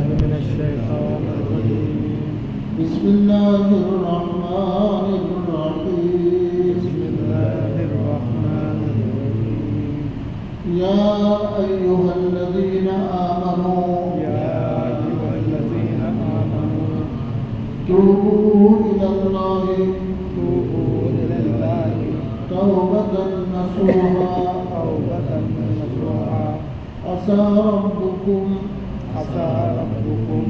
من الشيطان الرجيم. بسم الله الرحمن الرحيم. بسم الله الرحمن الرحيم. يا أيها الذين آمنوا يا أيها الذين آمنوا توبوا إلى الله توبوا إلى الله توبة نصوحا توبة نصوحا عسى ربكم عسى ربكم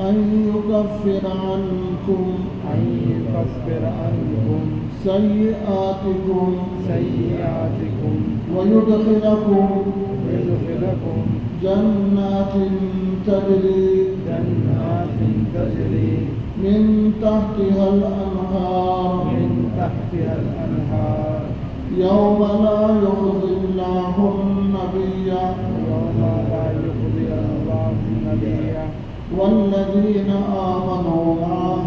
أن يكفر عنكم أن يكفر عنكم سيئاتكم سيئاتكم ويدخلكم جنات تجري جنات تجري من تحتها الأنهار يوم لا يخزي الله النبي يوم لا يخزي الله النبي والذين آمنوا معه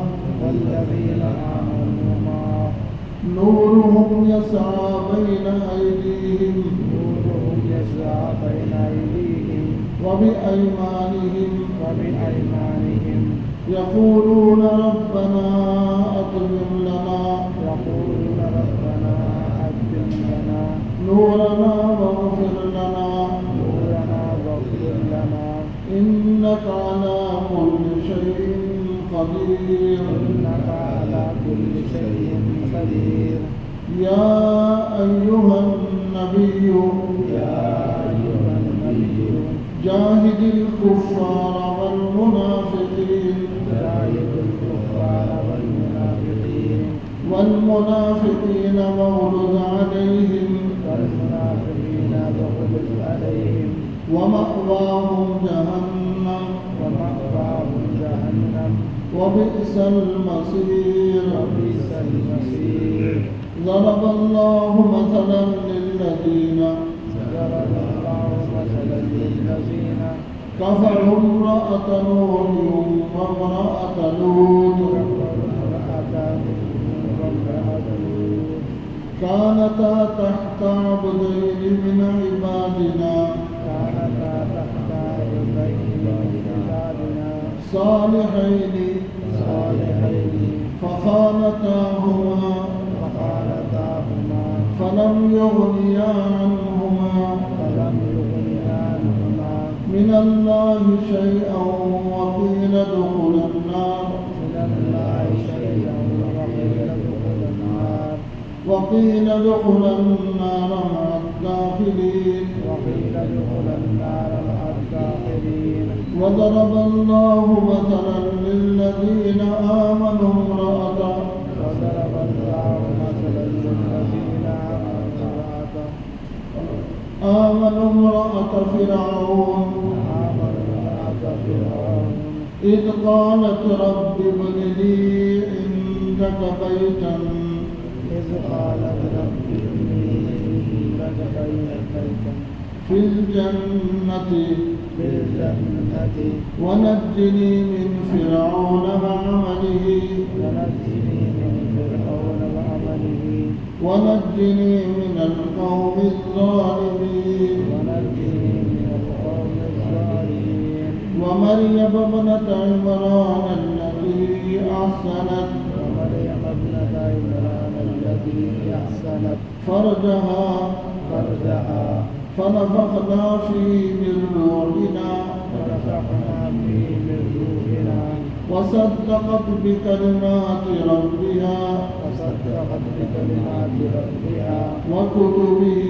نورهم يسعى بين أيديهم وبأيمانهم يقولون ربنا أتمم لنا نورنا واغفر لنا إنك على كل شيء قدير. يا أيها النبي جاهد الكفار والمنافقين واغلظ عليهم ومأواهم جهنم وبئس المصير. ضرب الله مثلا للذين كفروا امرأة نوح وامرأة لوط كانتا تحت عبدين من عبادنا صالحين فخانتاهما فلم يغنيا عنهما من الله شيئا وقيل ادخلا النار مع الداخلين. وضرب الله مثلا للذين آمنوا امرأة فرعون إذ قالت رب ابن لي عندك بيتا في الجنة ونجني من فرعون وعمله ونجني من القوم الظالمين. ومريم ابنة عمران التي أحسنت فرجها فنفخنا فيه من روحنا وصدقت بكلمات ربها وكتبه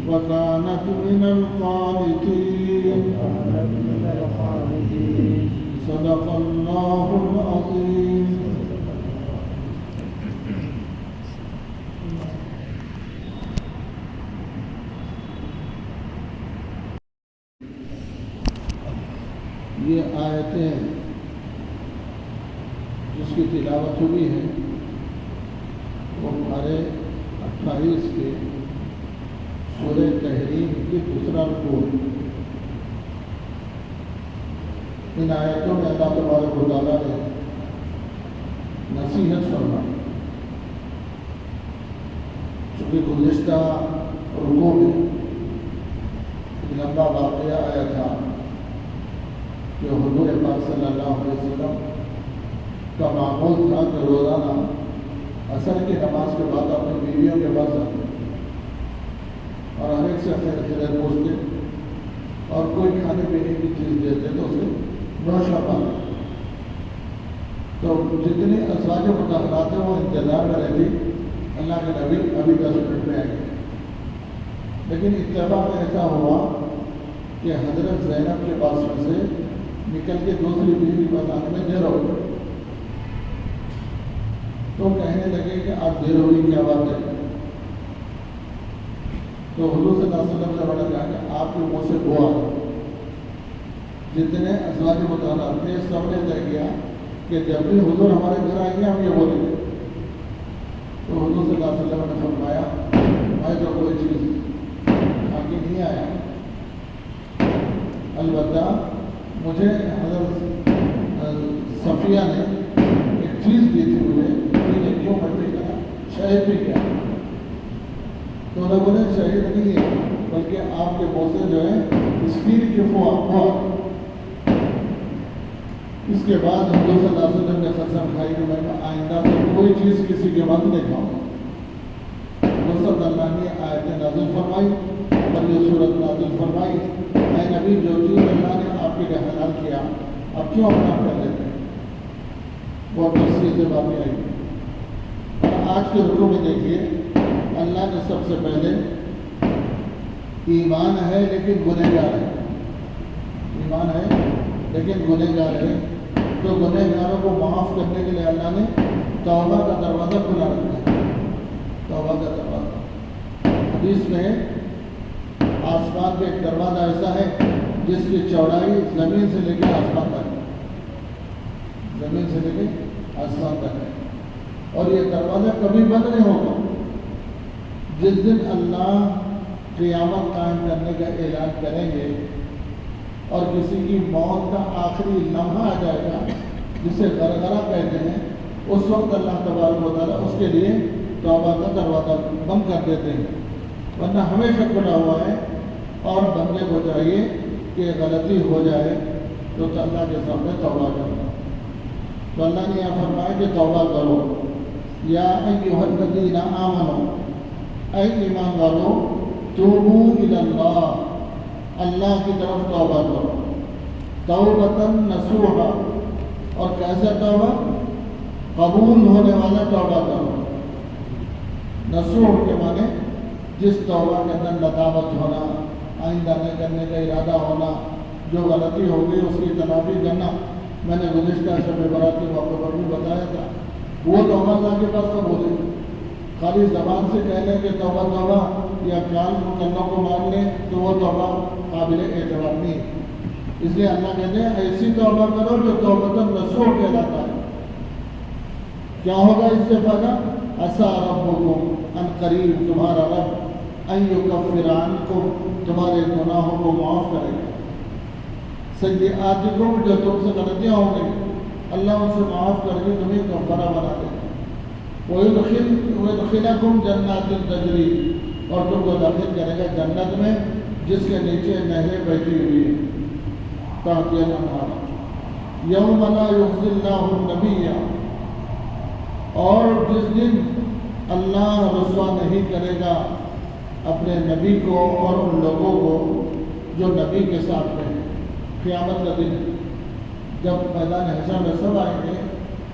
وكانت من القانتين. صدق الله العظيم. یہ آیتیں جس کی تلاوت ہوئی ہے وہ ہمارے 28 کے سورہ تحریم کی دوسرا رکوع. ان آیتوں میں اللہ تبارک و تعالیٰ نے نصیحت فرمائی. چونکہ گزشتہ رکوع میں ایک لمبا واقعہ آیا تھا پاک صلی اللہ علیہ وسلم کا معمول تھا کہ روزانہ عصر کی نماز کے بعد اپنی بیویوں کے پاس جاتے اور ہر ایک سے خیر خیر پوچھتے اور کوئی کھانے پینے کی چیز دیتے تو اسے نوشہ پاتے. تو جتنی ازواج مطہرات ہیں وہ انتظار میں رہتی اللہ کے نبی ابھی 10 منٹ میں آئیں گے. لیکن اتفاق ایسا ہوا کہ حضرت زینب کے پاس میں سے نکل کے دوسری بیوی کے پاس آنے میں دیر ہو گئی. تو کہنے لگے کہ آپ دیر ہوئی کیا بات ہے؟ تو حضور صلی اللہ علیہ وسلم سے بڑا کہا کہ آپ کے منہ سے وہ آ جتنے ازواج مطہرات تھے سب نے طے کیا کہ جب بھی حضور ہمارے گھر آئیں گے ہم یہ بولیں گے. تو حضور صلی اللہ علیہ وسلم نے فرمایا میں تو کوئی چیز آگے نہیں آیا، البتہ مجھے حضرت صفیہ نے ایک چیز دی تھی مجھے کیوں بڑھتے کرا شہد بھی کیا. تو انہوں نے بولے شہد نہیں ہے بلکہ آپ کے منہ سے جو ہے اسپیر کی فوار. اس کے بعد حضور صلی اللہ علیہ وسلم نے قسم کھائی کہ میں آئندہ سے کوئی چیز کسی کے بعد نہیں کھاؤں گا. رسول اللہ نے آیتیں نازل فرمائی اور یہ صورت نازل فرمائی اے نبی جو چیز اللہ نے آپ کے لیے حلال کیا اب کیوں حرام کر لیتے ہیں. وہ تفصیل سے باتیں آئی. اور آج کے رکوع میں دیکھیے اللہ نے سب سے پہلے ایمان ہے لیکن گنہگار ہے، ایمان ہے لیکن گنہگار ہے، تو گنہگاروں کو معاف کرنے کے لیے اللہ نے توبہ کا دروازہ کھلا رکھا ہے. توبہ کا دروازہ حدیث میں آسمان پہ ایک دروازہ ایسا ہے جس کی چوڑائی زمین سے لے کے آسمان تک ہے، زمین سے لے کے آسمان تک ہے. اور یہ دروازہ کبھی بند نہیں ہوگا. جس دن اللہ قیامت قائم کرنے کا اعلان کریں گے اور کسی کی موت کا آخری لمحہ آ جائے گا جسے غرغرہ کہتے ہیں، اس وقت اللہ تبارک و تعالیٰ اس کے لیے توبہ کا دروازہ بند کر دیتے ہیں. ورنہ ہمیشہ کھلا ہوا ہے. اور بندے کو چاہیے کہ غلطی ہو جائے تو اللہ کے سامنے توبہ کرنا. تو اللہ نے یہاں فرمایا کہ توبہ کرو. یا ایھا الذین آمنوا، اے ایمان والو، توبوا الی اللہ، اللہ کی طرف توبہ کرو. توبۃ نصوحا، اور کیسا توبہ؟ قبول ہونے والا توبہ کرو. نصوح کے معنی جس توبہ کے اندر ندامت ہونا، آئندہ نہ کرنے کا ارادہ ہونا، جو غلطی ہو گئی اس کی تلافی کرنا. میں نے گزشتہ شب برات کے موقع پر بھی بتایا تھا وہ توبہ اللہ کے پاس نہ بولے. خالی زبان سے کہہ لیں کہ توبہ توبہ یا کانوں کو مان لیں تو وہ توبہ قابل اعتبار نہیں ہے. اس لیے اللہ کہتے ہیں ایسی توبہ کرو جو توبۃ نصوح کہلاتا ہے. کیا ہوگا اس سے فائدہ؟ عسیٰ ربکم، ان قریب تمہارا رب ان یکفر عنکم، تمہارے گناہوں کو معاف کرے گا. سیئاتکم، جو تم سے غلطیاں ہوں گی اللہ ان سے معاف کر کے تمہیں کفارہ بنا دے گا. وَيُدْخِلَكُمْ جَنَّاتٍ تَجْرِي، اور تم کو داخل کرے گا جنت میں جس کے نیچے نہریں بہتی ہوئی ہیں، تحتها الانہار. یوم لا یخزی اللہ النبی، اور جس دن اللہ رسوا نہیں کرے گا اپنے نبی کو اور ان لوگوں کو جو نبی کے ساتھ میں. قیامت کا دن جب میدان حشر میں سب آئیں گے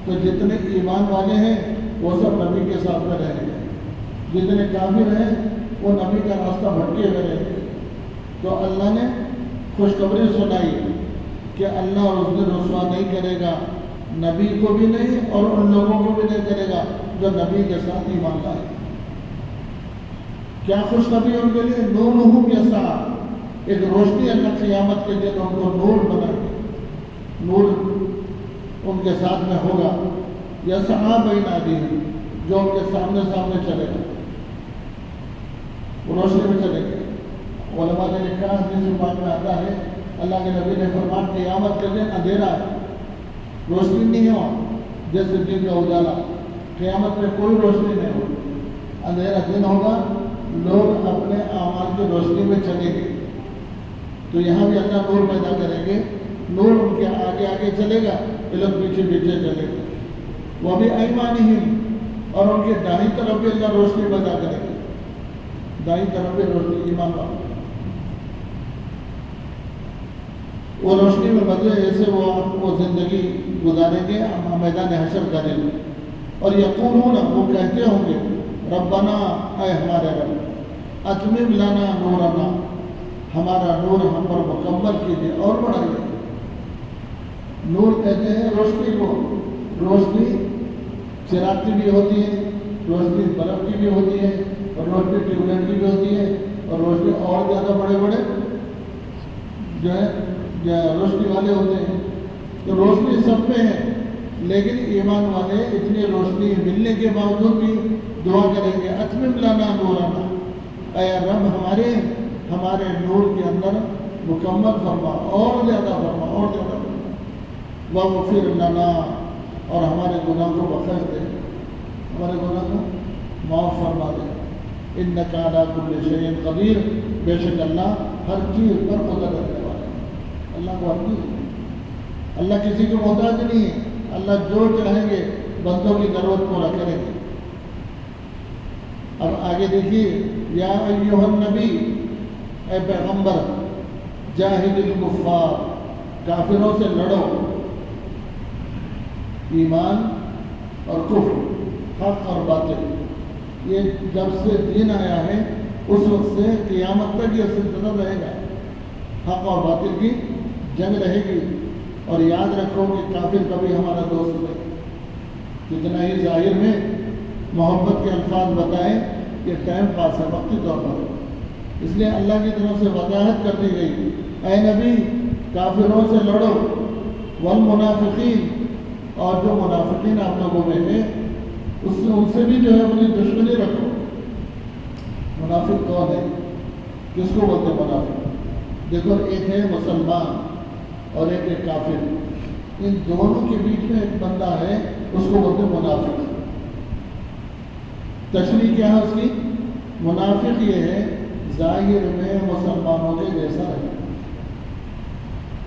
تو جتنے ایمان والے ہیں وہ سب نبی کے ساتھ میں رہیں گے، جتنے کافر ہیں وہ نبی کا راستہ بھٹکے ہوئے رہیں گے. تو اللہ نے خوشخبری سنائی کہ اللہ اس دن رسوا نہیں کرے گا نبی کو بھی نہیں اور ان لوگوں کو بھی نہیں کرے گا جو نبی کے ساتھ ایمان لائے. کیا خوشخبری ان کے لیے؟ نورہم یسعیٰ، ایک روشنی اللہ قیامت کے دن ان کو نور بنائے گے. نور ان کے ساتھ میں ہوگا. یسعیٰ بین ایدیہم، جو ان کے سامنے سامنے چلے گا، وہ روشنی میں چلے گا. علماء نے لکھا جس بات میں آتا ہے اللہ کے نبی نے فرمایا قیامت کے دن اندھیرا ہے، روشنی نہیں ہو جیسے دن کا اجالا. قیامت میں کوئی روشنی نہیں ہوگی، اندھیرا دن ہوگا. لوگ اپنے اعمال کی روشنی میں چلیں گے. تو یہاں بھی اللہ نور پیدا کریں گے. نور ان کے آگے آگے چلے گا، یہ لوگ پیچھے پیچھے چلے گا۔ وہ بھی ایمانہم، اور ان کے دائیں طرف بھی اللہ روشنی پیدا کرے گا، دائیں طرف بھی روشنی، ایمان والوں وہ روشنی میں بدلے ایسے وہ زندگی گزاریں گے میدان حشر کا دن۔ اور یقولون، وہ کہتے ہوں گے ربنا، اے ہمارے رب، اتمم لنا نورنا، ہمارا نور ہم پر مکمل کیجیے اور بڑھائیے۔ نور کہتے ہیں روشنی کو، روشنی چراغ کی بھی ہوتی ہے، روشنی بلب کی بھی ہوتی ہے، اور روشنی ٹیوب لائٹ کی بھی ہوتی ہے، اور روشنی اور زیادہ بڑے بڑے جو ہے روشنی والے ہوتے ہیں۔ تو روشنی سب میں ہے، لیکن ایمان والے اتنی روشنی ملنے کے باوجود بھی دعا کریں گے اتمم لنا نورنا، اے رب ہمارے نور کے اندر مکمل فرما، اور زیادہ فرما، اور زیادہ فرما، واغفر لنا، اور ہمارے گناہ کو بخش دے، ہمارے گناہ کو معاف فرما دے۔ انک علی کل شیء قدیر، بے شک اللہ ہر چیز پر قدرت رکھنے والا ہے۔ اللہ کو ہر چیز، اللہ کسی کو محتاج نہیں ہے، اللہ جو چاہیں گے بندوں کی ضرورت پورا کریں گے۔ اب آگے دیکھیے، یا ایھا النبی، اے پیغمبر، جاہد الکفار، کافروں سے لڑو، ایمان اور کفر، حق اور باطل، یہ جب سے دین آیا ہے اس وقت سے قیامت تک یہ سلسلہ رہے گا، حق اور باطل کی جنگ رہے گی۔ اور یاد رکھو کہ کافر کبھی ہمارا دوست نہیں، کتنا ہی ظاہر میں محبت کے الفاظ بتائیں، یہ ٹائم پاس ہے، وقتی طور پر، اس لیے اللہ کی طرف سے وضاحت کر دی گئی، اے نبی کافروں سے لڑو، والمنافقین، اور جو منافقین آپ لوگوں میں ہیں ان سے بھی جو ہے اپنی دشمنی رکھو۔ منافق کون ہے؟ کس کو بولتے ہیں منافق؟ دیکھو، ایک ہے مسلمان اور ایک ہے کافر، ان دونوں کے بیچ میں ایک بندہ ہے، اس کو بولتے ہیں منافق۔ تشریح کیا ہے اس کی؟ منافق یہ ہے ظاہر میں مسلمانوں کے جیسا ہے،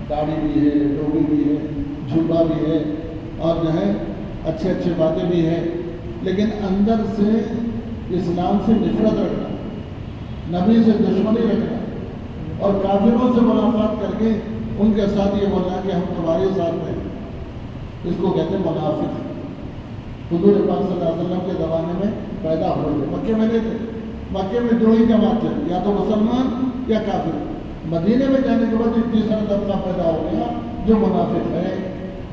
داڑھی بھی ہے، ٹوپی بھی ہے، جھبا بھی ہے، اور جو ہے اچھے اچھے باتیں بھی ہیں، لیکن اندر سے اسلام سے نفرت رکھنا، نبی سے دشمنی رکھنا، اور کافروں سے ملاقات کر کے ان کے ساتھ یہ بولنا کہ ہم تمہارے ساتھ ہیں، اس کو کہتے ہیں منافق۔ حضور پاک صلی اللہ علیہ وسلم کے زمانے میں پیدا ہوئے تھے، مکے میں نہیں تھے، مکے میں دو ہی جماعت تھے، یا تو مسلمان یا کافر۔ مدینے میں جانے کے بعد ایک تیسرا طبقہ پیدا ہو گیا جو منافق ہے۔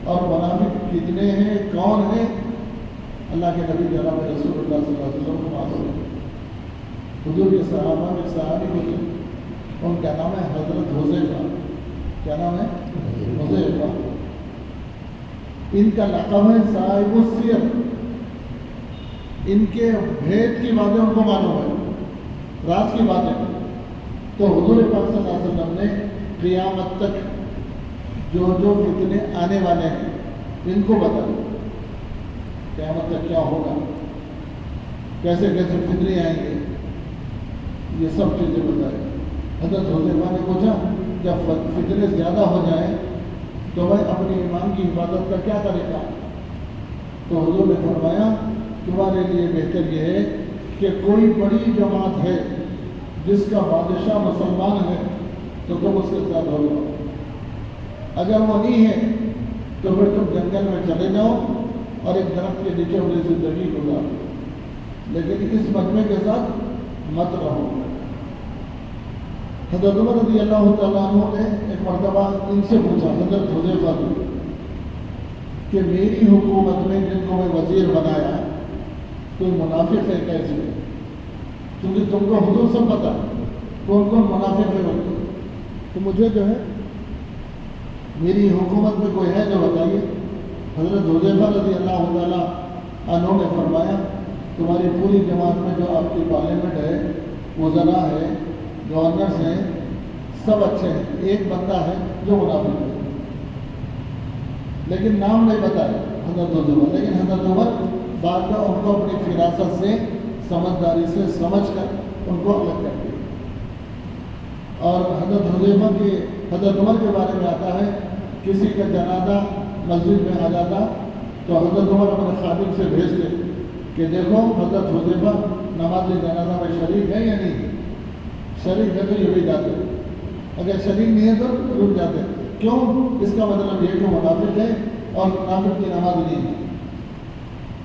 اور منافق کتنے ہیں، کون ہیں؟ اللہ کے نبی جناب رسول اللہ صلی اللہ علیہ وسلم کو معلوم ہے۔ حضور کے صحابہ میں صحابی ہوتے، ان کا نام ہے حضرت حذیفہ۔ کیا نام ہے؟ حذیفہ۔ ان کا لقب ہے صاحب السیر، ان کے بھید کی باتیں ان کو معلوم ہے، راز کی باتیں۔ تو حضور پاک صلی اللہ علیہ وسلم نے قیامت تک جو فتنے آنے والے ہیں ان کو بتایا، قیامت تک کیا ہوگا، کیسے کیسے فتنے آئیں گے، یہ سب چیزیں بتائیں۔ حضرت حذیفہ نے پوچھا جب فتنے زیادہ ہو جائیں تو بھائی اپنی ایمان کی حفاظت کا کیا طریقہ؟ تو حضور نے فرمایا تمہارے لیے بہتر یہ ہے کہ کوئی بڑی جماعت ہے جس کا بادشاہ مسلمان ہے تو تم اس کے ساتھ ہو جاؤ، اگر وہ نہیں ہے تو پھر تم جنگل میں چلے جاؤ اور ایک درخت کے نیچے اپنی زندگی گزارو، لیکن اس مجمع کے ساتھ مت رہو۔ حضرت عمر رضی اللہ تعالیٰ عنہ نے ایک مرتبہ ان سے پوچھا، حضرت حذیفہ نے، کہ میری حکومت میں جن کو میں وزیر بنایا کوئی منافق ہے کیسے؟ کیونکہ تم کو حضور سب پتا کون کون منافق ہے، تو مجھے جو ہے میری حکومت میں کوئی ہے جو بتائیے۔ حضرت حذیفہ رضی اللہ تعالیٰ عنہ نے فرمایا تمہاری پوری جماعت میں جو آپ کی پارلیمنٹ ہے، وزراء ہے، گورنرز ہیں، سب اچھے ہیں، ایک بندہ ہے جو منافق ہے، لیکن نام نہیں بتایا حضرت عمر، لیکن حضرت عمر بعد میں ان کو اپنی فراست سے، سمجھداری سے سمجھ کر ان کو الگ کر دیا۔ اور حضرت حذیفہ کے، حضرت عمر کے بارے میں آتا ہے کسی کا جنازہ مسجد میں آ جاتا تو حضرت عمر اپنے خادم سے بھیجتے کہ دیکھو حضرت حذیفہ نماز جنازہ میں شریک ہے یا نہیں، شریک ہے تو یہ بھی جاتے، اگر شریک نہیں ہے تو رک جاتے۔ کیوں؟ اس کا مطلب یہ کہ منافق ہے اور منافق کی نماز نہیں ہے۔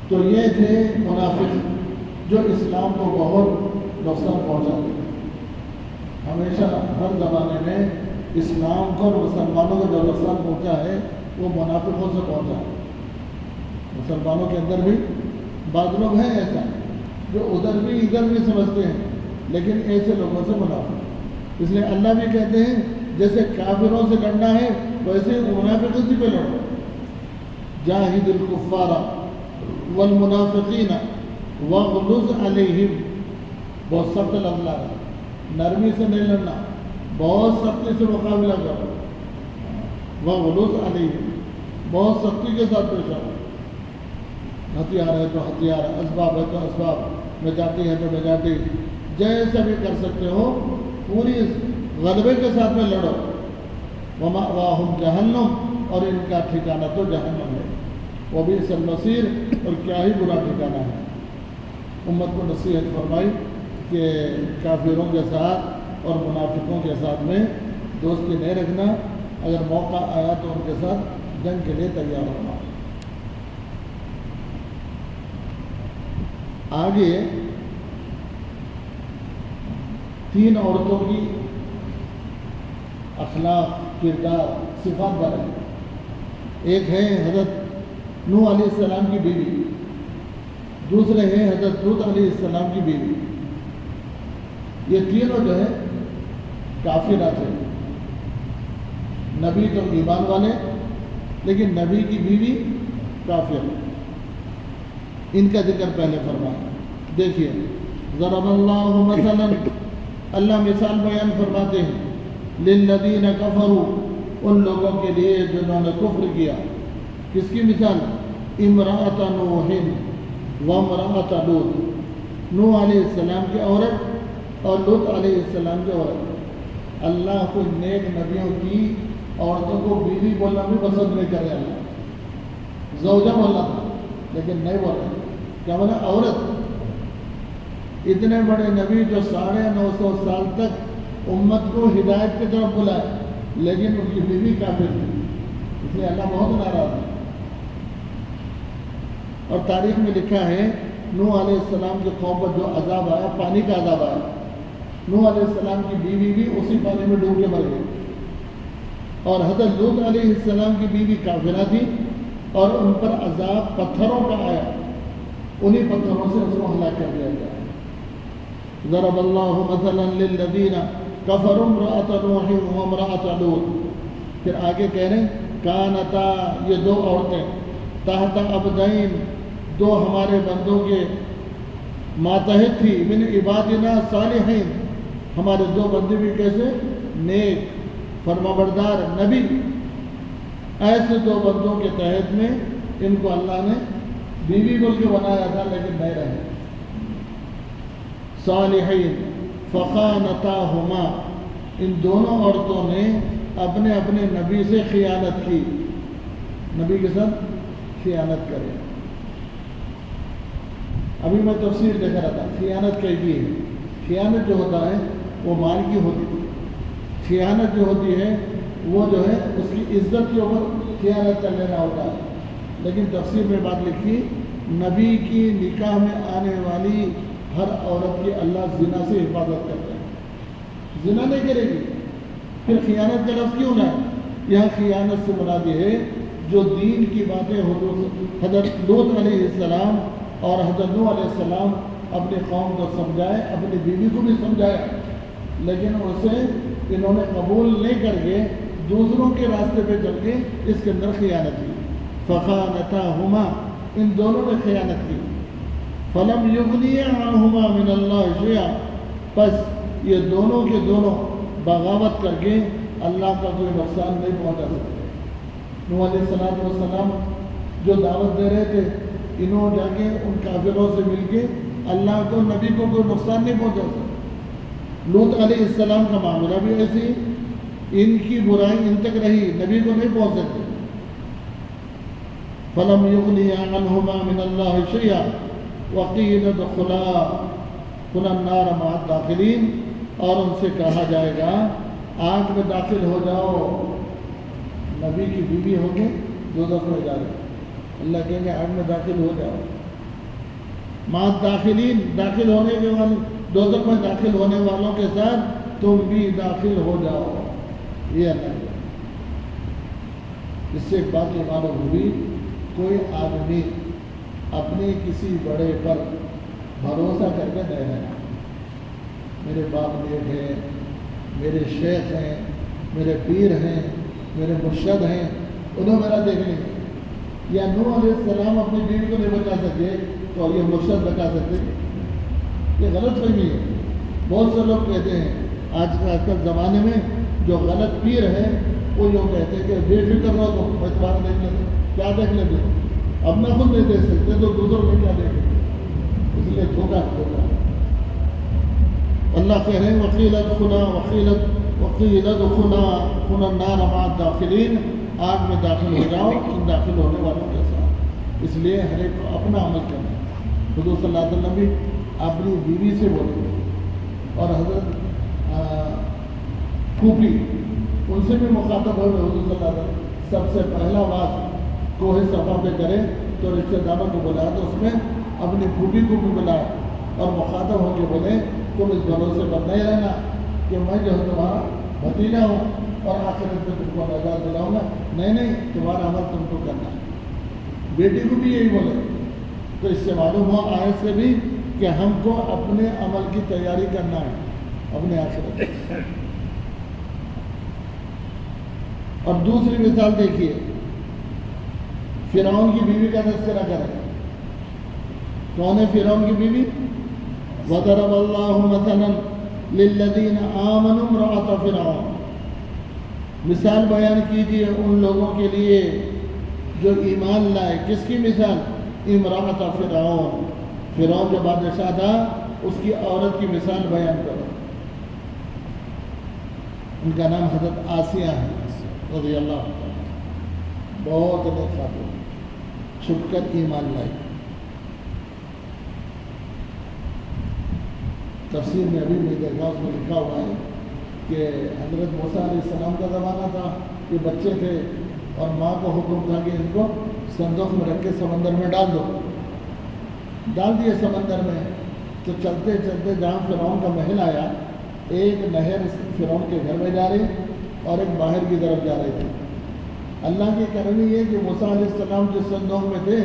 تو یہ تھے منافق جو اسلام کو بہت نقصان پہنچاتے ہیں۔ ہمیشہ ہر زمانے میں اسلام کو اور مسلمانوں کو جو نقصان پہنچا ہے وہ منافقوں سے پہنچا ہے۔ مسلمانوں کے اندر بھی بعض لوگ ہیں ایسا جو ادھر بھی ادھر بھی سمجھتے ہیں، لیکن ایسے لوگوں سے منافق۔ اس لیے اللہ بھی کہتے ہیں جیسے کافروں سے لڑنا ہے ویسے منافقوں سے پہ لڑو۔ جاہد الکفار والمنافقین واغلظ علیہم، بہت سخت لفظ ہے، نرمی سے نہیں لڑنا، بہت سختی سے مقابلہ کرو۔ واغلظ علیہم، بہت سختی کے ساتھ پیش آؤ۔ ہتھیار ہے تو ہتھیار، اسباب ہے تو اسباب، مجاتی ہے تو مجاتی، جیسا بھی کر سکتے ہو پوری غلبے کے ساتھ میں لڑو۔ ومأواہم جہنم، اور ان کا ٹھکانہ تو جہنم ہے، وبئس المصیر، اور کیا ہی برا ٹھکانہ ہے۔ امت کو نصیحت فرمائی کہ کافروں کے ساتھ اور منافقوں کے ساتھ میں دوستی نہیں رکھنا، اگر موقع آیا تو ان کے ساتھ جنگ کے لیے تیار ہونا۔ آگے 3 عورتوں کی اخلاق، کردار، صفات بتائیں۔ ایک ہے حضرت نوح علیہ السلام کی بیوی، دوسرے ہیں حضرت لوط علیہ السلام کی بیوی۔ یہ تینوں جو ہے کافرات ہیں، نبی تو ایمان والے لیکن نبی کی بیوی کافر ہے۔ ان کا ذکر پہلے فرمایا۔ دیکھیے ضرب اللہ مثلا، اللہ مثال بیان فرماتے ہیں، للذین کفروا، ان لوگوں کے لیے جنہوں نے کفر کیا۔ کس کی مثال؟ امرأۃ نوح وامرأۃ لوط، نوح علیہ السلام کی عورت اور لوط علیہ السلام کی عورت۔ اللہ کو نیک نبیوں کی عورتوں کو بیوی بولنا بھی پسند نہیں کرے، اللہ زوجہ بولنا تھا لیکن نہیں بول رہے، کیا بولا؟ عورت۔ اتنے بڑے نبی جو 950 سال تک امت کو ہدایت کی طرف بلائے لیکن ان کی بیوی کافر تھی، اس لیے اللہ بہت ناراض ہے۔ اور تاریخ میں لکھا ہے نوح علیہ السلام کے قوم پر جو عذاب آیا، پانی کا عذاب آیا، نوح علیہ السلام کی بیوی بھی اسی پانی میں ڈوب کے مر گئی۔ اور حضرت لوط علیہ السلام کی بیوی کافرہ تھی اور ان پر عذاب پتھروں کا آیا، انہی پتھروں سے اس کو ہلاک کر دیا گیا۔ ضرب اللہ مثلا للذین کفروا امرأۃ نوح وامرأۃ لوط۔ پھر آگے کہہ رہے ہیں کانتا، یہ 2 عورتیں، تحت عبدین، 2 ہمارے بندوں کے ماتحت تھی، من عبادنا صالحین، ہمارے 2 بندے بھی کیسے؟ نیک، فرمانبردار نبی۔ ایسے 2 بندوں کے تحت میں ان کو اللہ نے بیوی بول کے بنایا تھا لیکن نہیں رہے۔ صالحین فخانتاہما، ان دونوں عورتوں نے اپنے اپنے نبی سے خیانت کی، نبی کے ساتھ خیانت کرے۔ ابھی میں تفسیر دیکھ رہا تھا، خیانت کیسی ہے؟ خیانت جو ہوتا ہے وہ مال کی ہوتی ہے، خیانت جو ہوتی ہے وہ جو ہے اس کی عزت کے اوپر خیانت کر لینا ہوتا ہے۔ لیکن تفسیر میں بات لکھی، نبی کی نکاح میں آنے والی ہر عورت کی اللہ زنا سے حفاظت کرتا ہے، زنا نہیں کرے گی۔ پھر خیانت کا لفظ کیوں نہ ہے؟ یہاں خیانت سے مراد یہ ہے جو دین کی باتیں حضرت لوط علیہ السلام اور حضرت نوح علیہ السلام اپنی قوم کو سمجھائے، اپنی بیوی کو بھی سمجھایا، لیکن اسے انہوں نے قبول نہیں کر کے دوسروں کے راستے پہ چل کے اس کے اندر خیانت کی۔ فخانتاہما، ان دونوں نے خیانت کی۔ فلم یغنیا عنہما من اللہ شیئا، پس یہ دونوں کے دونوں بغاوت کر کے اللہ کا کوئی نقصان نہیں پہنچا سکتے۔ نوح علیہ السلام جو دعوت دے رہے تھے، انہوں جا کے ان کافروں سے مل کے اللہ کو، نبی کو کوئی نقصان نہیں پہنچا سکتے۔ لوط علیہ السلام کا معاملہ بھی ایسی، ان کی برائی ان تک رہی، نبی کو نہیں پہنچ سکتے. فَلَمْ يُغْنِيَ عَنْهُمَا مِنَ اللَّهِ شَيْئًا وَقِيلَ ادْخُلَا النَّارَ مَعَ الدَّاخِلِينَ. اور ان سے کہا جائے گا آگ میں داخل ہو جاؤ. نبی کی بیوی ہوں گے دوزخ میں جا رہے، اللہ کہیں گے آگ میں داخل ہو جاؤ. مَعَ الدَّاخِلِينَ، داخل ہونے کے والے، دوزخ میں داخل ہونے والوں کے ساتھ تم بھی داخل ہو جاؤ. یہ اللہ ہے. اس سے ایک بات یہ معلوم ہوئی، کوئی آدمی اپنے کسی بڑے پر بھروسہ کر کے نہیں رہنا. میرے باپ نیک ہیں، میرے شیخ ہیں، میرے پیر ہیں، میرے مرشد ہیں، انہوں میرا دیکھ لیں گے. یا نوح علیہ السلام اپنی بیوی کو نہیں بچا سکے تو یہ مرشد بچا سکتے؟ یہ غلط فہمی ہے. بہت سے لوگ کہتے ہیں آج کل زمانے میں جو غلط پیر ہے وہ یوں کہتے ہیں کہ بے فکر رہو تو میں تمہارا دیکھ لیتے. کیا دیکھ لیتے؟ اپنا خود نہیں دیکھ سکتے تو دوسروں میں کیا دیکھیں گے؟ اس لیے دھوکہ دھوکہ. اللہ کہہ رہے ہیں وَقِيلَ ادْخُلَا النَّارَ مَعَ الدَّاخِلِينَ. آگ میں داخل ہو جاؤ ان داخل ہونے والوں کے ساتھ. اس لیے ہر ایک کو اپنا عمل کرنا. حضور صلی اللہ علیہ وسلم بھی اپنی بیوی سے بولے اور حضرت پھوپھی ان سے بھی مخاطب ہوئے. حضور صلی اللہ علیہ وسلم سب سے پہلا بات کوہ صفا پہ کرے تو رشتہ داروں کو بلایا تو اس میں اپنی پھوپھی کو بھی بلایا اور مخاطب ہو کے بولے تم اس بھروسے پر نہیں رہنا کہ میں جو ہے تمہارا بھتیجا ہوں اور آخرت میں تم کو نجات دلاؤں گا. نہیں، تمہارا عمل تم کو کرنا ہے. بیٹی کو بھی یہی بولے. تو اس سے معلوم ہوا آیت سے بھی کہ ہم کو اپنے عمل کی تیاری کرنا ہے اپنے آخرت. اور دوسری مثال دیکھیے، فرعون کی بیوی کا تذکرہ کریں. کون ہے فرعون کی بیوی؟ وَضَرَبَ اللَّهُ مَثَلًا لِلَّذِينَ آمَنُوا امْرَأَتَ فِرْعَوْنَ. مثال بیان کیجیے ان لوگوں کے لیے جو ایمان لائے. کس کی مثال؟ امرأۃ فرعون. فرعون جو بادشاہ تھا اس کی عورت کی مثال بیان کرو. ان کا نام حضرت آسیہ ہے رضی اللہ عنہ. بہت نیک خاتون، چھپ کر ایمان لائی. تفسیر میں ابھی میں دیکھا اس میں لکھا ہوا ہے کہ حضرت موسیٰ علیہ السلام کا زمانہ تھا، یہ بچے تھے اور ماں کو حکم تھا کہ ان کو صندوق میں رکھ کے سمندر میں ڈال دو. ڈال دیے سمندر میں. تو چلتے چلتے جہاں فرعون کا محل آیا، ایک نہر فرعون کے گھر میں جا رہی اور ایک باہر کی طرف جا رہی تھی. اللہ کی کرنی یہ کہ موسیٰ علیہ السلام جس صندوق میں تھے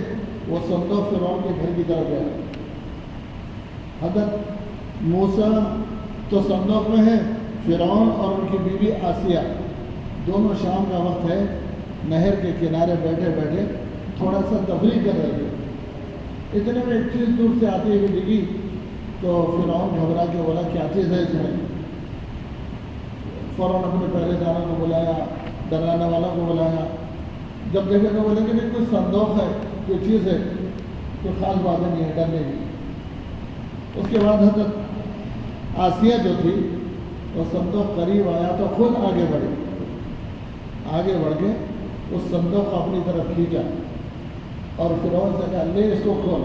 وہ صندوق فرعون کے گھر کی طرف گیا. حضرت موسیٰ تو صندوق میں ہے، فرعون اور ان کی بیوی آسیہ دونوں شام کا وقت ہے، نہر کے کنارے بیٹھے بیٹھے تھوڑا سا تفریح کر رہے تھے. اتنے میں ایک چیز دور سے آتی ہوئی دکھی تو فرعون گھبرا کے بولا کیا چیز ہے اس میں. فوراً اپنے پہلے داروں کو بلایا، ڈرانے والوں کو بلایا. جب دیکھے تو بولے کہ نہیں کوئی صندوق ہے، کوئی چیز ہے، کوئی خاص بات نہیں ہے ڈرنے کی. اس کے بعد حضرت آسیہ جو تھی وہ صندوق قریب آیا تو خود آگے بڑھ کے اس صندوق کو اپنی طرف کھینچا اور فرعون سے کہا لے اس کو کھول.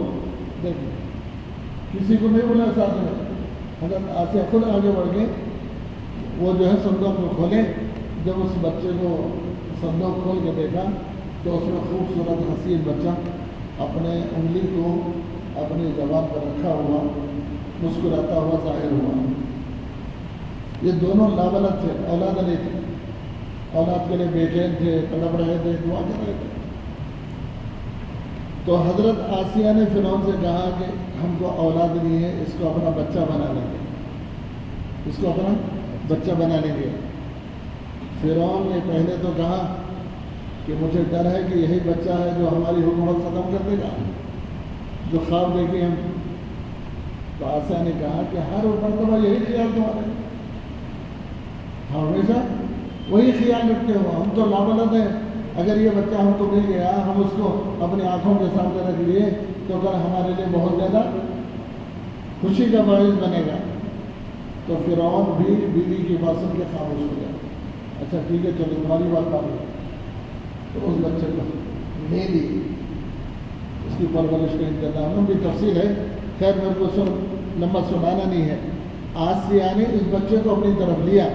دیکھیں کسی کو نہیں بولا ساتھ میں. حضرت آسیہ خود آگے بڑھ کے وہ جو ہے صندوق کو کھولے. جب اس بچے کو صندوق کھول کے دیکھا تو اس میں خوبصورت حسین بچہ اپنے انگلی کو اپنی زبان پر رکھا ہوا مسکراتا ہوا ظاہر ہوا. یہ دونوں لابلد تھے، اولاد نہیں تھے. اولاد کے لیے بے چین تھے، تڑپ رہے تھے، دعا کر رہے تھے. تو حضرت آسیہ نے فرعون سے کہا کہ ہم کو اولاد نہیں ہے، اس کو اپنا بچہ بنا لیں گے. فرعون نے پہلے تو کہا کہ مجھے ڈر ہے کہ یہی بچہ ہے جو ہماری حکومت ختم کر دے گا، جو خواب دیکھے ہم. تو آسیہ نے کہا کہ ہر مرتبہ یہی خیال تمہارے، ہمیشہ وہی خیال رکھتے ہو. ہم تو لابلد ہیں، اگر یہ بچہ ہم کو مل گیا، ہم اس کو اپنی آنکھوں کے سامنے رکھ لیے تو کل ہمارے لیے بہت زیادہ خوشی کا باعث بنے گا. تو فرعون بھی بیوی کی بات سن کے خاموش ہو گیا. اچھا ٹھیک ہے چلو تمہاری بات مان لو. تو اس بچے کو لے لی, اس کی پرورش کا انتظام ان کی تفصیل ہے, خیر میرے کو لمبا سنانا نہیں ہے. آسیہ نے اس بچے کو اپنی طرف لیا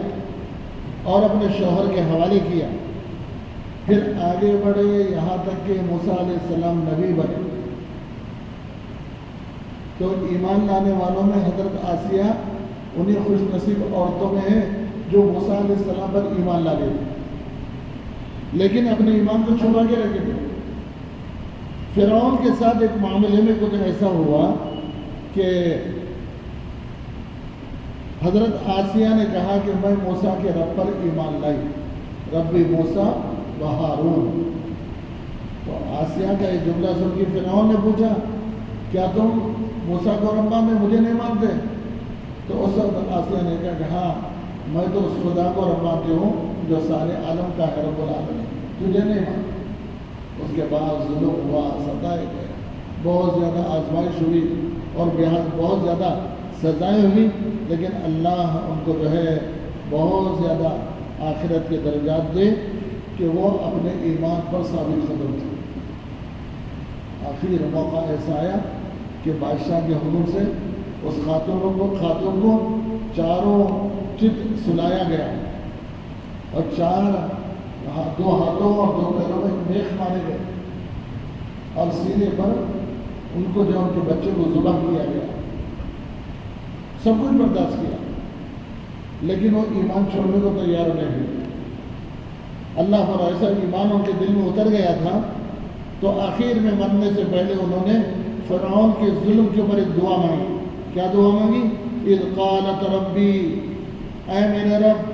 اور اپنے شوہر کے حوالے کیا. پھر آگے بڑھے یہاں تک کہ موسیٰ علیہ السلام نبی بنے. تو ایمان لانے والوں میں حضرت آسیہ انہیں خوش نصیب عورتوں میں ہے جو موسیٰ علیہ السلام پر ایمان لا گئے تھے لیکن اپنے ایمان کو چھپا کے رکھے تھے. فرعون کے ساتھ ایک معاملے میں کچھ ایسا ہوا کہ حضرت آسیہ نے کہا کہ میں موسیٰ کے رب پر ایمان لائی, ربی موسیٰ و ہارون. تو آسیہ کا یہ جملہ سن کے فرعون نے پوچھا کیا تم موسیٰ کو رب میں مجھے نہیں مانتے؟ تو اس وقت آسیہ نے کہا کہ ہاں میں تو اس خدا کو رب مانتی ہوں جو سارے عالم کا ہے رب العالمین, تجھے نہیں مانتا. اس کے بعد ظلم ہوا, ستائے گئے, بہت زیادہ آزمائش ہوئی اور بہت زیادہ سزائیں ہوئی, لیکن اللہ ان کو جو ہے بہت زیادہ آخرت کے درجات دے کہ وہ اپنے ایمان پر ثابت قدم تھے. آخری موقع ایسا آیا کہ بادشاہ کے حکم سے اس خاتون کو چاروں چت سلایا گیا اور دو ہاتھوں اور 2 پیروں میں میخ مارے گئے اور سینے پر ان کو جو ان کے بچے کو ذبح کیا گیا. سب کچھ برداشت کیا لیکن وہ ایمان چھوڑنے کو تیار نہیں ہوئے. اللہ پر ایسا ایمان ان کے دل میں اتر گیا تھا تو آخر میں مرنے سے پہلے انہوں نے فرعون کے ظلم کے اوپر ایک دعا مانگی. کیا دعا مانگی؟ اذ قالت ربی, اے میرے رب,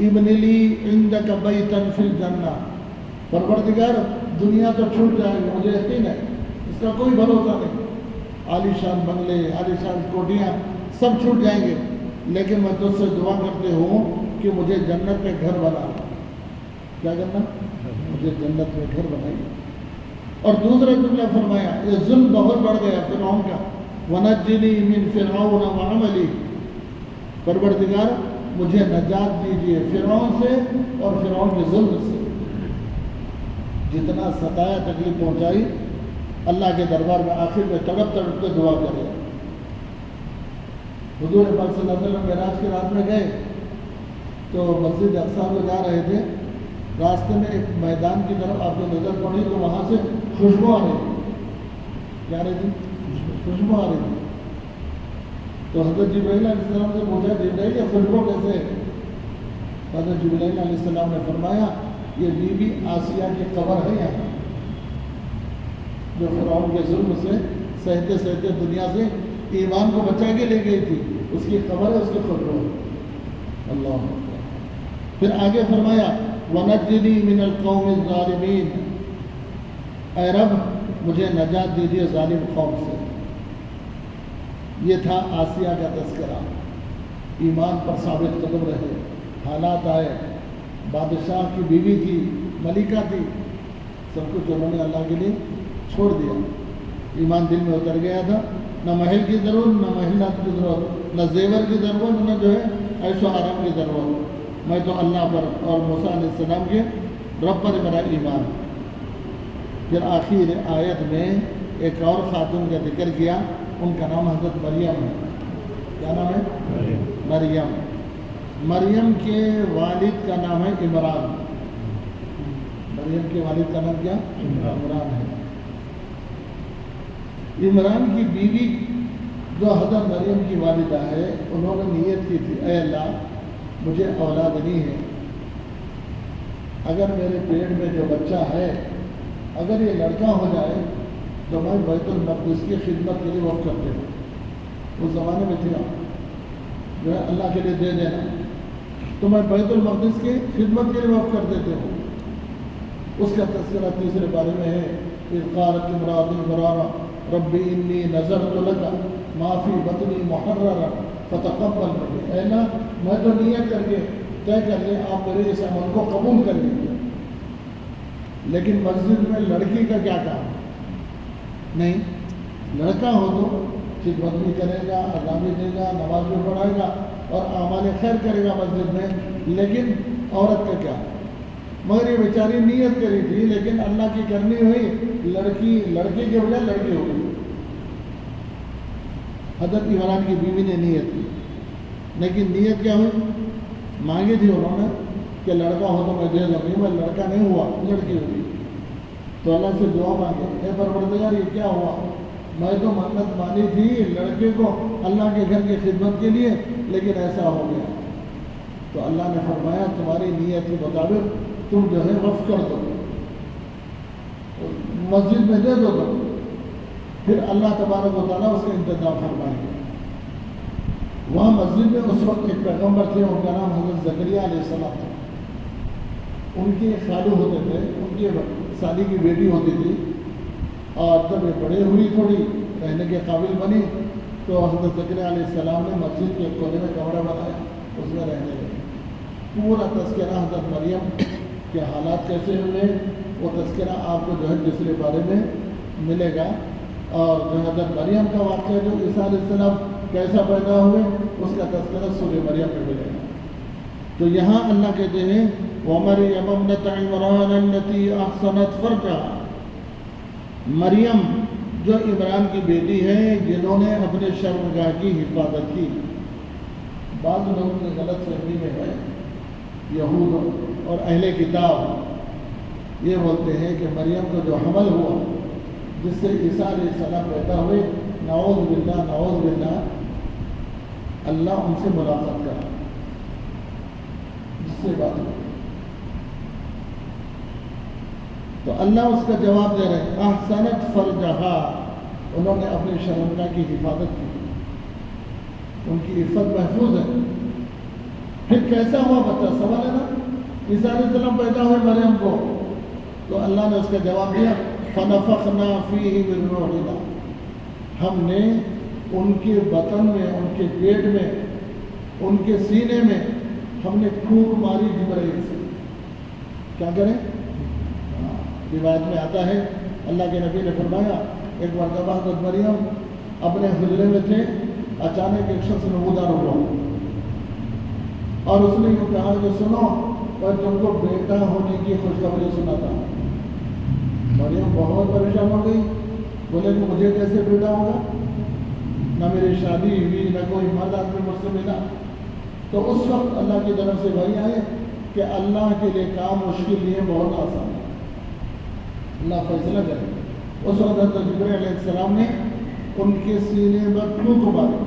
ابن لی عندک بیتا فی الجنہ, پروردگار دنیا تو چھوٹ جائے گی, مجھے یقین ہے اس کا کوئی بھروسہ نہیں, عالی شان بنگلے, عالی شان کوٹیاں سب چھوٹ جائیں گے, لیکن میں تجھ سے دعا کرتے ہوں کہ مجھے جنت میں گھر بنا. کیا کرنا؟ مجھے جنت میں گھر بنائیے. اور دوسرا جملہ فرمایا, یہ ظلم بہت بڑھ گیا فرعون کا, وَنَجِّنِي مِن فِرْعَوْنَ وَعَمَلِهِ, پروردگار مجھے نجات دیجیے فرعون سے اور فرعون کے ظلم سے. جتنا ستایا تکلیف پہنچائی, اللہ کے دربار میں آخر میں تڑپ تڑپ کے دعا کرے. حضور پاک صلی اللہ علیہ وسلم معراج کی رات میں گئے تو مسجد اقصیٰ کو جا رہے تھے, راستے میں ایک میدان کی طرف آپ کو نظر پڑی تو وہاں سے خوشبو آ رہی تھی. کیا رہی تھی؟ خوشبو آ رہی تھی. تو حضرت جبرائیل علیہ السلام سے پوچھا, جبرائیل یہ خوشبو کیسے ہے؟ حضرت جبرائیل علیہ السلام نے فرمایا یہ بی بی آسیہ کی قبر ہے یہاں, جو فرعون کے ظلم سے سہتے سہتے دنیا سے ایمان کو بچا کے لے گئی تھی, اس کی قبر ہے, اس کی خوشبو. اللہ اکبر. پھر آگے فرمایا وَنَجِّنِي مِنَ الْقَوْمِ الظَّالِمِينَ, اے رب مجھے نجات دیجیے ظالم قوم سے. یہ تھا آسیہ کا تذکرہ. ایمان پر ثابت قدم رہے, حالات آئے, بادشاہ کی بیوی تھی, ملکہ تھی, سب کچھ انہوں نے اللہ کے لیے چھوڑ دیا. ایمان دل میں اتر گیا تھا, نہ محل کی ضرورت, نہ محلات کی ضرورت, نہ زیور کی ضرورت, نہ جو ہے عیش و آرام کی ضرورت. میں تو اللہ پر اور موسیٰ علیہ السلام کے رب پر میرا ایمان. پھر آخر آیت میں ایک اور خاتون کا ذکر کیا, ان کا نام حضرت مریم ہے. کیا نام ہے؟ مریم. مریم کے والد کا نام ہے عمران. مریم کے والد کا نام کیا؟ عمران ہے. عمران کی بیوی جو حضرت مریم کی والدہ ہے, انہوں نے نیت کی تھی, اے اللہ مجھے اولاد نہیں ہے, اگر میرے پیٹ میں جو بچہ ہے اگر یہ لڑکا ہو جائے تو میں بیت المقدس کی خدمت کے لیے وقف کرتے ہوں. اس زمانے میں تھا جو ہے اللہ کے لیے دے دینا, تو میں بیت المقدس کی خدمت کے لیے وقف کر دیتے ہوں. اس کا تذکرہ تیسرے بارے میں ہے, اذ قالت امرأة عمران ربی انی نذرت لک ما فی بطنی محررا فتقبل منی. اے اللہ میں تو نیت کر کے طے کر لیں, آپ میرے اس عمل کو قبول کر لیجیے, لیکن مسجد میں لڑکی کا کیا کام؟ نہیں, لڑکا ہو تو خدمت بھی کرے گا, اذان بھی دے گا, نماز بھی پڑھائے گا اور اعمال خیر کرے گا مسجد میں, لیکن عورت کا کیا؟ مگر یہ بیچاری نیت کری تھی لیکن اللہ کی کرنی ہوئی، لڑکے کے بجائے لڑکی ہو گئی۔ حضرت عمران کی بیوی نے نیت کی، لیکن نیت کیا ہوئی؟ مانگی تھی انہوں نے کہ لڑکا ہو تو میں دے دوں گی، میں لڑکا نہیں ہوا، لڑکی ہوئی۔ تو اللہ سے دعا مانگے، اے پروردگار یہ کیا ہوا؟ میں تو منت مانی تھی لڑکے کو اللہ کے گھر کی خدمت کے لیے، لیکن ایسا ہو گیا۔ تو اللہ نے فرمایا تمہاری نیت کے مطابق تم جو ہے وقف کر دو، مسجد میں دے دو تم، پھر اللہ تبارک و تعالیٰ اس کا انتظام فرمائیں گے۔ وہاں مسجد میں اس وقت ایک پیغمبر تھے، ان کا نام حضرت زکریا علیہ السلام تھا۔ ان کے خالو ہوتے تھے، ان کی سالی کی بیٹی ہوتی تھی، اور جب یہ بڑے ہوئی تھوڑی رہنے کے قابل بنی تو حضرت زکریا علیہ السلام نے مسجد کے کونے میں کمرہ بنایا، اس میں رہنے لگے۔ پورا تذکرہ حضرت مریم کے حالات کیسے ہوئے وہ تذکرہ آپ کو جو ہے دوسرے بارے میں ملے گا، اور جو حضرت مریم کا واقعہ جو عیسیٰ علیہ السلام کیسا پیدا ہوئے اس کا تذکرہ سورہ مریم میں ملے گا۔ تو یہاں اللہ کہتے ہیں وَمَرْيَمَ ابْنَتَ عِمْرَانَ الَّتِي أَحْصَنَتْ فَرْجَهَا، مریم جو عمران کی بیٹی ہے جنہوں نے اپنے شرمگاہ کی حفاظت کی۔ بعض لوگوں کی غلط فہمی میں ہے، یہود اور اہل کتاب یہ بولتے ہیں کہ مریم کو جو حمل ہوا جس سے عیسیٰ علیہ السلام پیدا ہوئے، نعوذ باللہ اللہ ان سے ملاقات کرا، جس سے بات ہوئی۔ تو اللہ اس کا جواب دے رہے ہیں احسنت فرجہا، انہوں نے اپنے شرمگاہ کی حفاظت کی، ان کی عفت محفوظ ہے۔ پھر کیسا ہوا بچہ؟ سوال ہے نا، عیسیٰ علیہ السلام پیدا ہوئے مریم کو، تو اللہ نے اس کا جواب دیا فَنَفَخْنَا فِيهِ مِن رُوحِنَا، ہم نے ان کے بطن میں، ان کے پیٹ میں، ان کے سینے میں ہم نے پھونک ماری جبرائیل سے۔ کیا کریں؟ روایت میں آتا ہے اللہ کے نبی نے فرمایا ایک مرتبہ حضرت مریم اپنے حجرے میں تھے، اچانک ایک شخص نمودار ہوا اور اس نے یوں کہا کہ سنو میں تم کو بیٹا ہونے کی خوشخبری سناتا ہوں۔ مریم بہت پریشان ہو گئی، بولے کہ مجھے کیسے بیٹا ہوگا، نہ میری شادی ہوئی، نہ کوئی مرد آدمی مجھ سے ملا۔ تو اس وقت اللہ کی طرف سے وحی آئے کہ اللہ کے لیے کام مشکل نہیں ہے، بہت آسان ہے، اللہ فیصلہ کرے۔ اس وقت حضرت جبرائیل علیہ السلام نے ان کے سینے پر پھونک ماری۔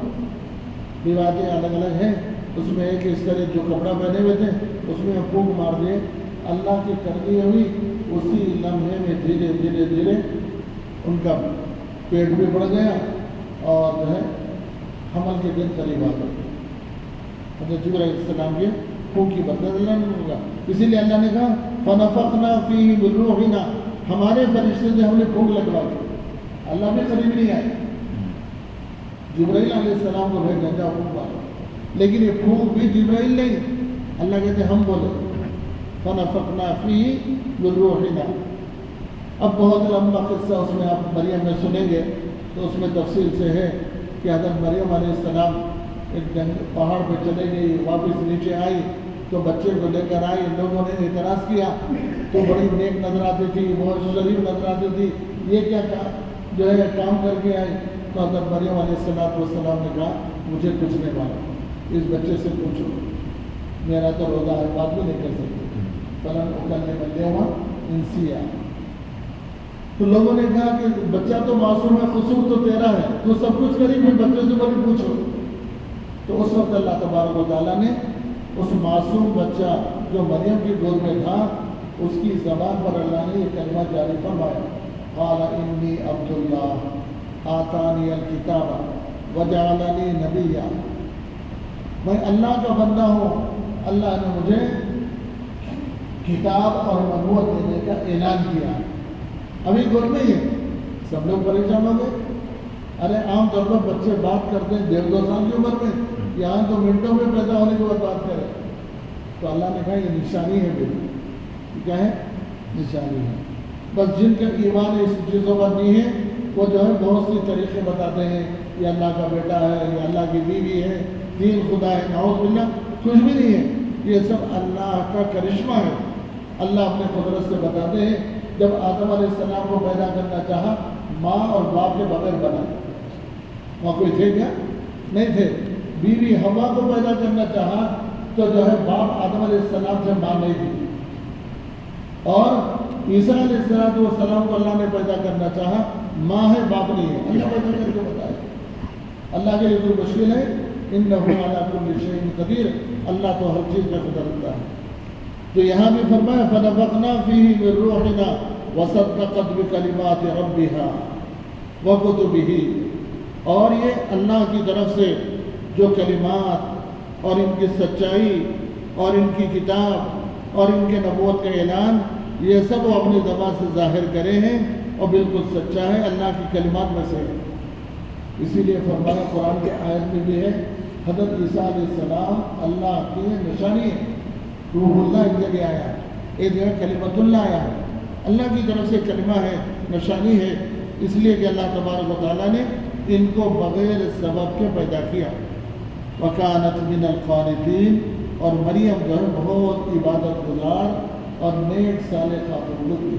روایتیں الگ الگ ہیں، اس میں ایک اس طرح جو کپڑا پہنے ہوئے تھے اس میں پھونک مار دیے، اللہ کی کرنی ہوئی اسی لمحے میں دھیرے دھیرے دھیرے ان کا پیٹ بھی بڑھ گیا اور جو ہے حمل کے دن قریب آ گئے۔ حضرت جبرائیل علیہ السلام کے پھونک کی برکت اللہ نے ہوگا، اسی لیے اللہ نے کہا فَنَفَخْنَا فِيهِ مِن رُوحِنَا، ہمارے فرشتے سے ہم نے پھونک لگوا دی۔ اللہ بھی قریب نہیں آئے، جبرائیل علیہ السلام کو بھیجا جا پھونک مارو، لیکن یہ پھونک بھی جبرائیل نہیں، اللہ کہتے ہم بولے فَنَفَخْنَا فِيهِ مِن رُوحِنَا۔ اب بہت لمبا قصہ اس میں آپ مریم میں سنیں گے تو اس میں تفصیل سے ہے کہ حضرت مریم علیہ السلام ایک پہاڑ پہ چلے گئی، واپس نیچے آئی تو بچے کو لے کر آئی، لوگوں نے اعتراض کیا تو بڑی نیک نظر آتی تھی، بہت شریف نظر آتی تھی، یہ کیا جو ہے کام کر کے آئی۔ تو حضرت مریم علیہ السلام نے کہا مجھے کچھ نہیں معلوم، اس بچے سے پوچھو، میرا تو روزہ ہے، بات بھی نہیں کر سکتی، فلاں اکلم الیوم انسیا۔ تو لوگوں نے کہا کہ بچہ تو معصوم ہے، قصور تو تیرا ہے، تو سب کچھ کری، پھر بچے سے بڑی پوچھو۔ تو اس وقت اللہ تبارک و تعالیٰ نے اس معصوم بچہ جو مریم کی گود میں تھا اس کی زبان پر اللہ نے یہ کلمہ جاری فرمایا قال انی عبد اللہ آتانی الکتاب وجعلنی نبیا، میں اللہ کا بندہ ہوں، اللہ نے مجھے کتاب اور نبوت دینے کا اعلان کیا۔ ابھی گود میں ہی ہے، سب لوگ پریشان ہو گئے۔ ارے عام طور پر بچے بات کرتے ہیں 1.5-2 سال کی عمر میں، یہاں تو منٹوں میں پیدا ہونے کے بعد بات کرے۔ تو اللہ نے کہا یہ نشانی ہے، بیٹی کیا ہے؟ نشانی ہے۔ بس جن کا ایمان اس چیزوں پر نہیں ہے وہ جو ہے بہت سی طریقے بتاتے ہیں، یہ اللہ کا بیٹا ہے، یہ اللہ کی بیوی ہے، تین خدا ہے، نعوذ باللہ، کچھ بھی نہیں ہے۔ یہ سب اللہ کا کرشمہ ہے. اللہ اپنے قدرت سے بتاتے ہیں جب آدم علیہ السلام کو پیدا کرنا چاہا ماں اور باپ کے بغیر بنا. وہاں کوئی تھے کیا؟ نہیں تھے. بیوی ہوا کو پیدا کرنا چاہا تو جو ہے باپ آدم علیہ السلام سے ماں نہیں تھی. اور عیسیٰ علیہ السلام کو اللہ نے پیدا کرنا چاہا ماں ہے باپ نہیں ہے. اللہ پیدا کر کے بتائے. اللہ کے لیے کوئی مشکل ہے؟ انہ علی کل شیء قدیر. اللہ تو ہر چیز کا قدر رکھتا ہے. تو یہاں بھی فرمایا فنفخنا فیہ من روحنا وصدقت بکلمات ربہا وکتبہ. اور یہ اللہ کی طرف سے جو کلمات اور ان کی سچائی اور ان کی کتاب اور ان کے نبوت کا اعلان یہ سب وہ اپنی زبان سے ظاہر کرے ہیں اور بالکل سچا ہے، اللہ کی کلمات میں سے ہے. اسی لیے فرمایا قرآن کے آیت میں بھی ہے حضرت عیسیٰ علیہ السلام اللہ کی نشانی ہے. روح اللہ ایک جگہ آیا ہے، ایک جگہ کلمت اللہ آیا ہے. اللہ کی طرف سے کلمہ ہے، نشانی ہے. اس لیے کہ اللہ تبارک و تعالیٰ نے ان کو بغیر سبب کے پیدا کیا. وکانت من القانتین. اور مریم جو ہے بہت عبادت گزار اور نیک صالح خاتون تھی.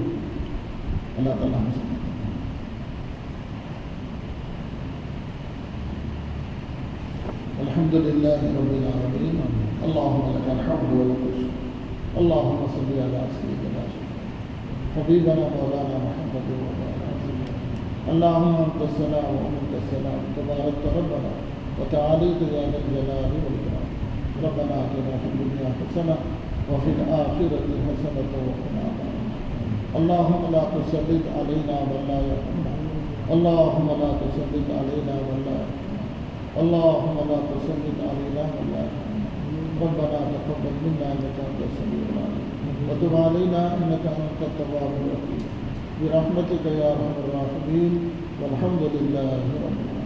اللہ تعالیٰ ہم سے الحمد للہ رب العالمین. اللہم لک الحمد ولک الشکر. اللہم صلی علی سیدنا حبیبنا مولانا محمد اللہم انت السلام ومنک السلام تبارک ربنا وتعالیت یا ذا الجلال والاکرام. ربنا آتنا فی الدنیا حسنہ وفی الآخرۃ حسنۃ وقنا عذاب النار. اللہم لا تسلط علینا من لا یرحمنا. اللہم لا تسلط علینا من لا یرحمنا. اللہم لا تسلط علینا من لا یرحمنا. ربنا تقبل منا انک انت السمیع العلیم وتب علینا انک انت التواب الرحیم برحمتک یا ارحم الراحمین. والحمد للہ رب العالمین.